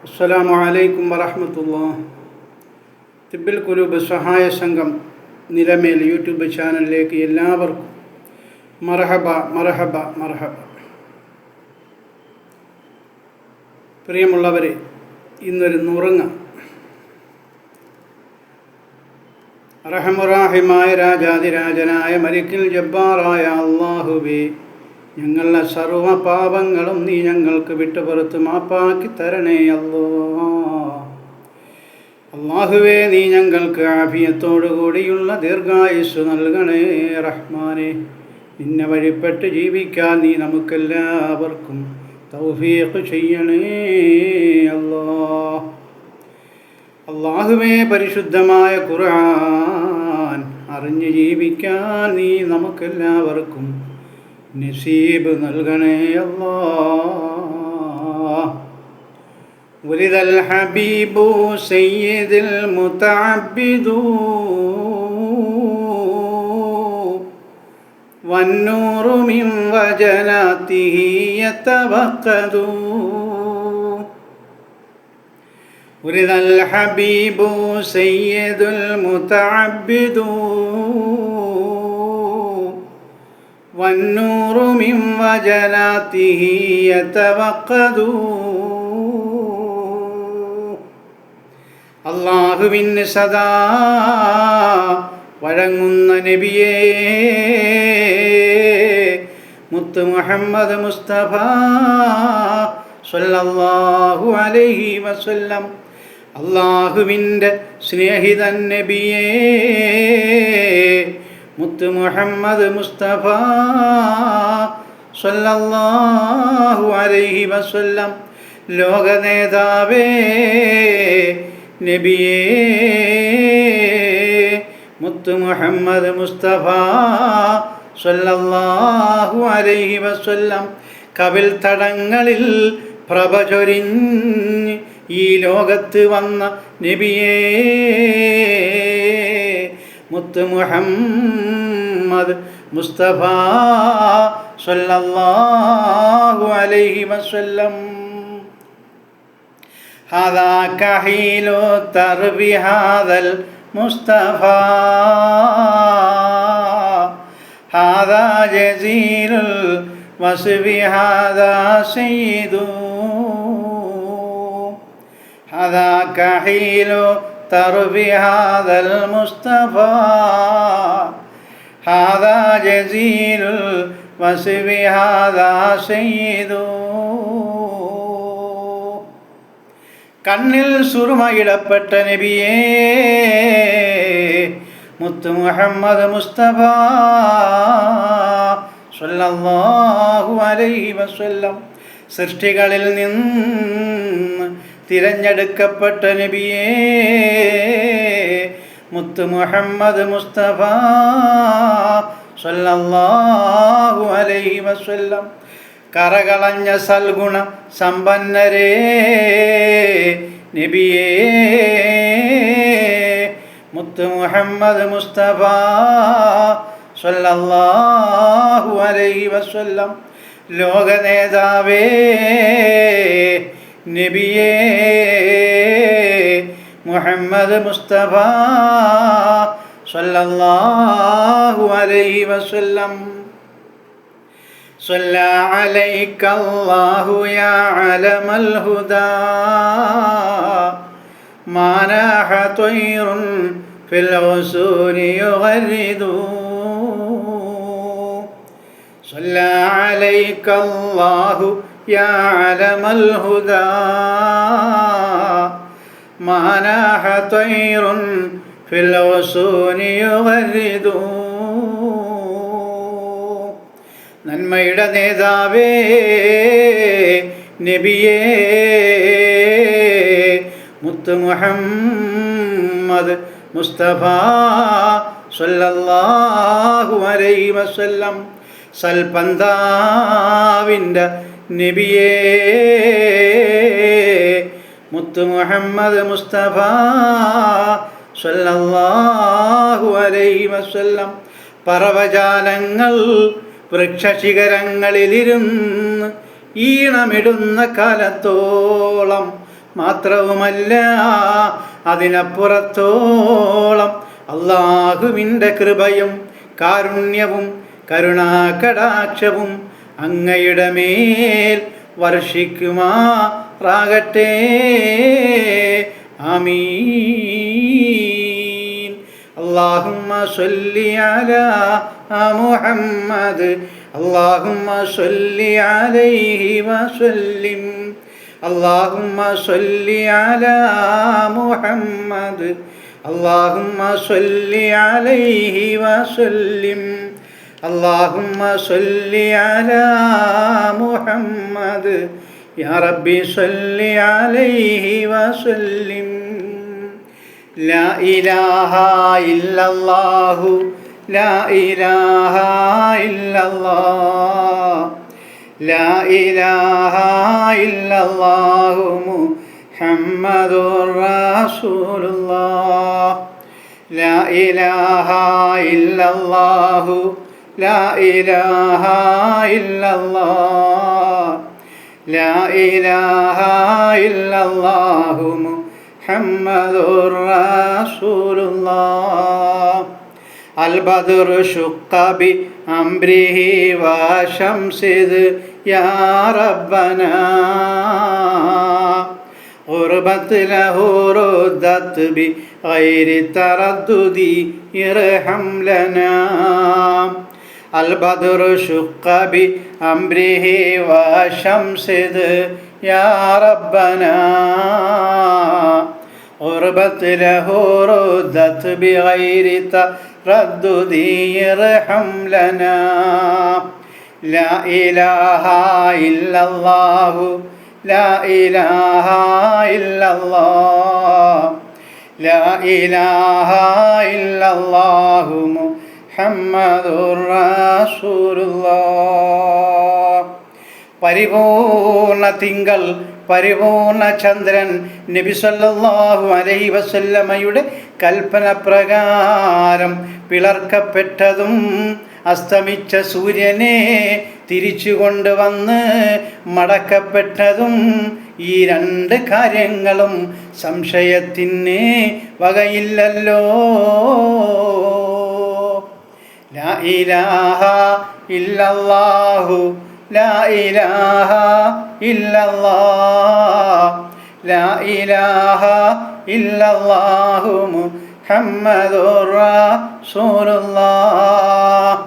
അസ്സലാമു അലൈക്കും വറഹ്മത്തുള്ളാഹി. തിബ്ബിൽ ഖുലൂബ് സഹായ സംഘം നിലമേൽ യൂട്യൂബ് ചാനലിലേക്ക് എല്ലാവർക്കും മർഹബ മർഹബ മർഹബ. പ്രിയമുള്ളവരെ, ഇന്നൊരു നുറുങ്ങ റഹമുറാഹിമായ രാജാതിരാജനായ മലിക്കുൽ ജബ്ബാറായ അല്ലാഹുവേ, ഞങ്ങളുടെ സർവ്വ പാപങ്ങളും നീ ഞങ്ങൾക്ക് വിട്ടുപുറത്ത് മാപ്പാക്കി തരണേ അല്ലാഹുവേ. നീ ഞങ്ങൾക്ക് ആഫിയത്തോടുകൂടിയുള്ള ദീർഘായുസ്സ് നൽകണേ റഹ്മാനെ. നിന്നെ വഴിപ്പെട്ട് ജീവിക്കാൻ നീ നമുക്കെല്ലാവർക്കും തൗഫീഖ് ചെയ്യണേ അല്ലാഹുവേ. പരിശുദ്ധമായ ഖുർആൻ അറിഞ്ഞ് ജീവിക്കാൻ നീ നമുക്കെല്ലാവർക്കും നസീബ് നൽകണേ അല്ലാഹ്. ഉലിദൽ ഹബീബു സയ്യിദുൽ മുതഅബ്ബിദു വന്നൂറു മിൻ വജനാതിഹി യതവഖദു. ഉലിദൽ ഹബീബു സയ്യിദുൽ മുതഅബ്ബിദു വന്നൂറു മിൻ വജനാതിഹി യതവഖദു. അല്ലാഹുവിന് സദാ വഴങ്ങുന്ന നബിയേ, മുത്ത് മുഹമ്മദ് മുസ്തഫ സ്വല്ലല്ലാഹു അലൈഹി വസല്ലം. അല്ലാഹുവിൻ്റെ സ്നേഹിതൻ നബിയേ, മുത്ത് മുഹമ്മദ് മുസ്തഫ സ്വല്ലല്ലാഹു അലൈഹി വസല്ലം. ലോക നേതാവേ നബിയേ, മുത്ത് മുഹമ്മദ് മുസ്തഫ സ്വല്ലല്ലാഹു അലൈഹി വസല്ലം. കവിൽ തടങ്ങളിൽ പ്രഭ ചൊരിഞ്ഞ് ഈ ലോകത്ത് വന്ന നബിയേ, മുത്ത് മുഹമ്മദ് മുസ്തഫ സ്വല്ലല്ലാഹു അലൈഹി വസല്ലം. ഹാദാ കഹീലു തർബി ഹാദൽ മുസ്തഫ, ഹാദാ ജസീലുൽ വസ്ബി ഹാദാ സയ്യിദു. ഹാദാ കഹീലു തർബി ഹാദൽ മുസ്തഫ, ഹാദാ ജസീലുൽ വസ്ബി ഹാദാ സയ്യിദു. കണ്ണിൽ സുറുമയിടപ്പെട്ട നബിയേ, മുത്ത് മുഹമ്മദ് മുസ്തഫ സ്വല്ലല്ലാഹു അലൈഹി വസല്ലം. സൃഷ്ടികളിൽ നിന്ന് തിരഞ്ഞെടുക്കപ്പെട്ട നബിയേ, മുത്ത് മുഹമ്മദ് മുസ്തഫ സ്വല്ലല്ലാഹു അലൈഹി വസല്ലം. കറകളഞ്ഞ സൽഗുണ സമ്പന്നരേ നബിയേ, മുത്ത് മുഹമ്മദ് മുസ്തഫ സ്വല്ലല്ലാഹു അലൈഹി വസല്ലം. ലോക നേതാവേ നബിയേ, മുഹമ്മദ് മുസ്തഫ സ്വല്ലല്ലാഹു അലൈഹി വസല്ലം. صلى عليك الله يا علم الهدى ما ناح طير في الغصون يغرد. صلى عليك الله يا علم الهدى ما ناح طير في الغصون يغرد. നന്മയുടെ നേതാവേ നബിയേ, മുത്ത് മുഹമ്മദ് മുസ്തഫ സ്വല്ലല്ലാഹു അലൈഹി വസല്ലം. സൽപന്താവിൻ്റെ നബിയേ, മുത്ത് മുഹമ്മദ് മുസ്തഫ സ്വല്ലല്ലാഹു അലൈഹി വസല്ലം. പറവജാലങ്ങൾ വൃക്ഷശിഖരങ്ങളിലിരുന്ന് ഈണമിടുന്ന കാലത്തോളം മാത്രവുമല്ല അതിനപ്പുറത്തോളം അള്ളാഹുവിൻ്റെ കൃപയും കാരുണ്യവും കരുണാകടാക്ഷവും അങ്ങയുടെ മേൽ വർഷിക്കുമാറാകട്ടെ. ആമീൻ. അല്ലാഹുമ്മ സ്വല്ലി അലാ മുഹമ്മദ് അല്ലാഹുമ്മ സ്വല്ലി അലൈഹി വസല്ലിം. അല്ലാഹുമ്മ സ്വല്ലി അലാ മുഹമ്മദ് അല്ലാഹുമ്മ സ്വല്ലി അലൈഹി വസല്ലിം. അല്ലാഹുമ്മ സ്വല്ലി അലാ മുഹമ്മദ് യാ റബ്ബി സ്വല്ലി അലൈഹി വസല്ലിം. ലാ ഇലാഹ ഇല്ലല്ലാഹു ലാ ഇലാഹ ഇല്ലല്ലാഹ് ലാ ഇലാഹ ഇല്ലല്ലാഹു മുഹമ്മദുർ റസൂലുള്ളാഹ്. ലാ ഇലാഹ ഇല്ലല്ലാഹു ലാ ഇലാഹ ഇല്ലല്ലാഹ് ലാ ഇലാഹ ഇല്ലല്ലാഹു മുഹമ്മദുർ റസൂലുള്ളാഹ്. അൽ ബദ്റു ശുഖ്ഖ ബി അംരിഹി വശംസിദ് യാ റബ്ബനാ ഖുർബത് ലഹു റുദ്ദത് ബി ഗൈരി തറദ്ദുദി ഇർഹം ലനാ. അൽ ബദ്റു ശുഖ്ഖ ബി അംരിഹി വശംസിദ് യാ റബ്ബനാ ഖുർബത് ലഹു റുദ്ദത് ബി ഗൈരി തറദ്ദുദി ഇർഹം ലനാ. ലാ ഇലാഹ ഇല്ലല്ലാഹു ലാ ഇലാഹ ഇല്ലല്ലാഹ് ലാ ഇലാഹ ഇല്ലല്ലാഹു മുഹമ്മദുർ റസൂലുള്ളാഹ്. പരിപൂർണ തിങ്കൾ പരിപൂർണ ചന്ദ്രൻ നബി സല്ലല്ലാഹു അലൈഹി വസല്ലമയുടെ കൽപ്പന പ്രകാരം പിളർക്കപ്പെട്ടതും അസ്തമിച്ച സൂര്യനെ തിരിച്ചു കൊണ്ടുവന്ന് മടക്കപ്പെട്ടതും ഈ രണ്ട് കാര്യങ്ങളും സംശയത്തിന് വകയില്ലല്ലോ. ലാ ഇലാഹ ഇല്ലല്ലാഹു ലാ ഇലാഹ ഇല്ലല്ലാഹ് ലാ ഇലാഹ ഇല്ലല്ലാഹു മുഹമ്മദുർ റസൂലുള്ളാഹ്.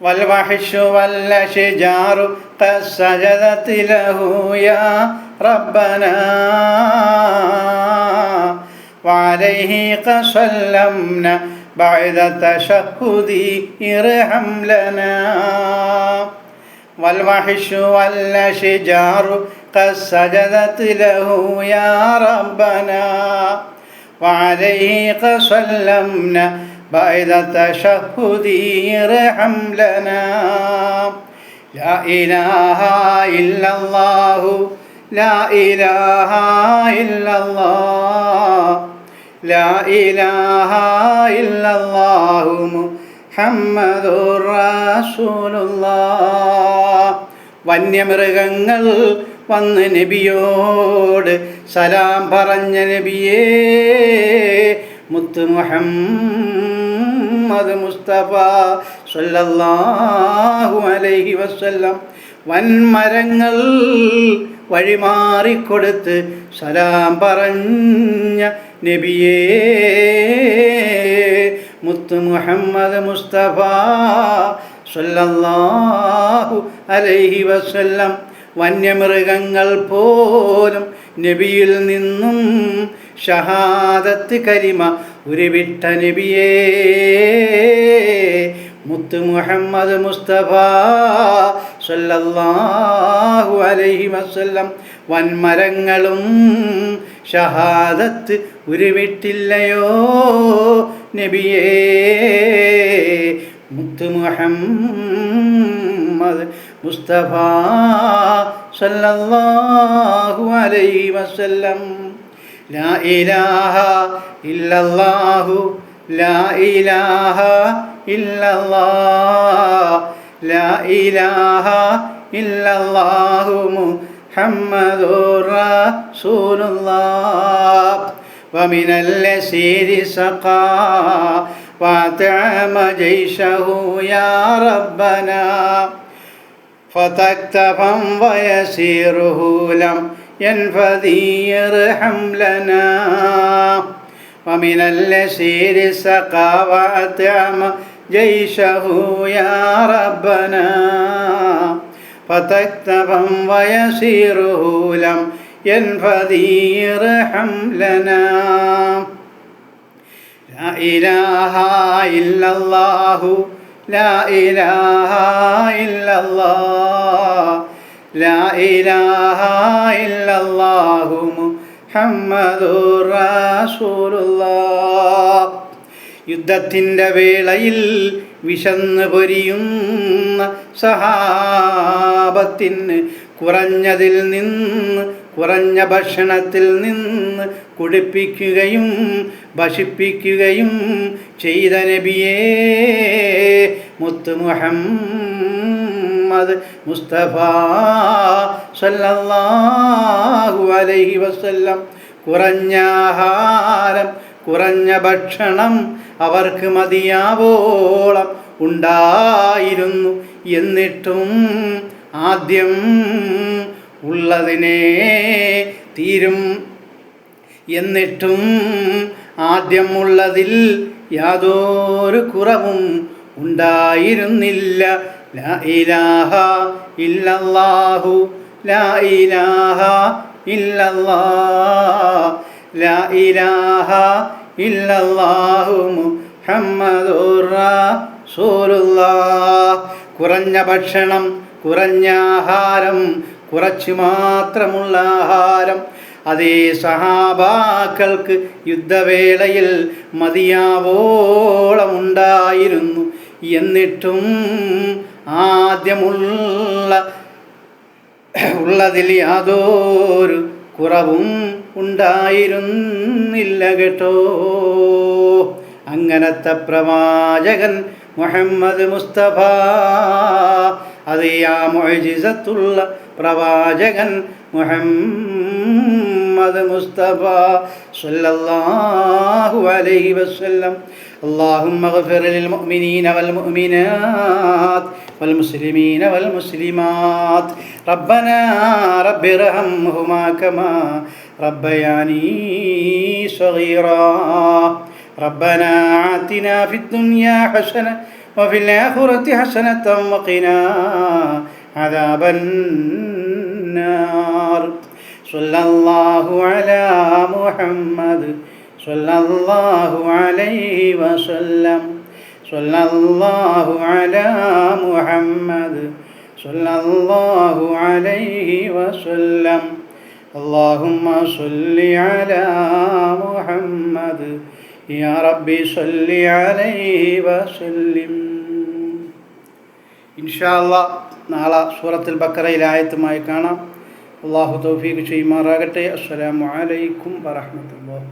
വൽ വഹ്ശു വൽ അശ്ജാറു ഖദ് സജദത് ലഹു യാ റബ്ബനാ വഅലൈഹി ഖസല്ലംനാ ബഅദ തശഹുദി ഇർഹം ലനാ. വൽ വഹ്ശു വൽ അശ്ജാറു ഖദ് സജദത് ലഹു യാ റബ്ബനാ വഅലൈഹി ഖസല്ലംനാ ബഅദ തശഹുദി ഇർഹം ലനാ. ലാ ഇലാഹ ഇല്ലല്ലാഹു ലാ ഇലാഹ ഇല്ലല്ലാഹ് ലാ ഇലാഹ ഇല്ലല്ലാഹു മുഹമ്മദുർ റസൂലുള്ളാഹ്. വന്യമൃഗങ്ങൾ വന്ന് നബിയോട് സലാം പറഞ്ഞ നബിയേ മുത്ത് മുഹമ്മദ് മുസ്തഫ സല്ലല്ലാഹു അലൈഹി വസല്ലം വൻമരങ്ങൾ വഴിമാറിക്കൊടുത്ത് സലാം പറഞ്ഞ നബിയേ മുത്ത് മുഹമ്മദ് മുസ്തഫ സല്ലല്ലാഹു അലൈഹി വസല്ലം വന്യമൃഗങ്ങൾ പോലും നബിയിൽ നിന്നും ഷഹാദത്ത് കലിമ ഉരുവിട്ട നബിയേ മുത്ത് മുഹമ്മദ് മുസ്തഫ സല്ലല്ലാഹു അലൈഹി വസല്ലം വൻമരങ്ങളും ഷഹാദത്ത് ഉരുവിട്ടില്ലയോ നബിയേ മുത്ത് മുഹമ്മദ് മുസ്തഫ സല്ലല്ലാഹു അലൈഹി വസല്ലം. ലാ ഇലാഹ ഇല്ലല്ലാഹു ലാ ഇലാഹ ഇല്ലല്ലാഹ് ലാ ഇലാഹ ഇല്ലല്ലാഹു മുഹമ്മദുർ റസൂലുള്ളാഹ് ومن اليسير سقى وأطعم جيشه يا ربنا فتكتفا ويسيره لم ينفذي ارحم لنا ومن اليسير سقى وأطعم جيشه يا ربنا فتكتفا ويسيره لم ينفذي ارحم لنا لا إله إلا الله لا إله إلا الله لا إله إلا الله محمد رسول الله യുദ്ധത്തിൻ്റെ വേളയിൽ വിശന്ന് പൊരിയുന്ന സഹാബത്തിന് കുറഞ്ഞതിൽ നിന്ന് കുറഞ്ഞ ഭക്ഷണത്തിൽ നിന്ന് കുടിപ്പിക്കുകയും ഭക്ഷിപ്പിക്കുകയും ചെയ്ത നബിയേ മുത്ത് മുഹമ്മദ് മുസ്തഫ സല്ലല്ലാഹു അലൈഹി വസല്ലം കുറഞ്ഞ ആഹാരം കുറഞ്ഞ ഭക്ഷണം അവർക്ക് മതിയാവോളം ഉണ്ടായിരുന്നു. എന്നിട്ടും ആദ്യം ഉള്ളതിനെ തീരും എന്നിട്ടും ആദ്യമുള്ളതിൽ യാതൊരു കുറവും ഉണ്ടായിരുന്നില്ല. ലാ ഇലാഹ ഇല്ലല്ലാഹു ലാ ഇലാഹ ഇല്ലല്ലാഹ് ലാ ഇലാഹ ഇല്ലല്ലാഹു മുഹമ്മദുർ റസൂലുള്ളാഹ്. കുറഞ്ഞ ഭക്ഷണം, കുറഞ്ഞ ആഹാരം, കുറച്ച് മാത്രമുള്ള ആഹാരം അതേ സഹാബാക്കൾക്ക് യുദ്ധവേളയിൽ മതിയാവോളമുണ്ടായിരുന്നു. എന്നിട്ടും ഉള്ളതിൽ യാതൊരു കുറവും ഉണ്ടായിരുന്നില്ല കേട്ടോ. അങ്ങനത്തെ പ്രവാചകൻ മുഹമ്മദ് മുസ്തഫ, അത് ആ മുഅ്ജിസത്തുള്ള പ്രവാചകൻ മുഹമ്മദ് മുസ്തഫ സല്ലല്ലാഹു അലൈഹി വസല്ലം. اللهم اغفر للمؤمنين والمؤمنات والمسلمين والمسلمات ربنا رب ارحمهما كما ربياني صغيرا ربنا آتنا في الدنيا حسنة وفي الآخرة حسنة وقنا عذاب النار صلى الله على محمد صلى الله عليه وسلم صلى الله على محمد صلى الله عليه وسلم اللهم صل على محمد يا ربي صل عليه وسلم. ഇൻഷാ അല്ലാഹ് നാളെ സൂറത്തുൽ ബഖറയിലെ ആയത്തുമായി കാണാം. അല്ലാഹു തൗഫീഖ് ചെയ്യുമാറാകട്ടെ. അസ്സലാമു അലൈക്കും വറഹ്മത്തുള്ളാഹി.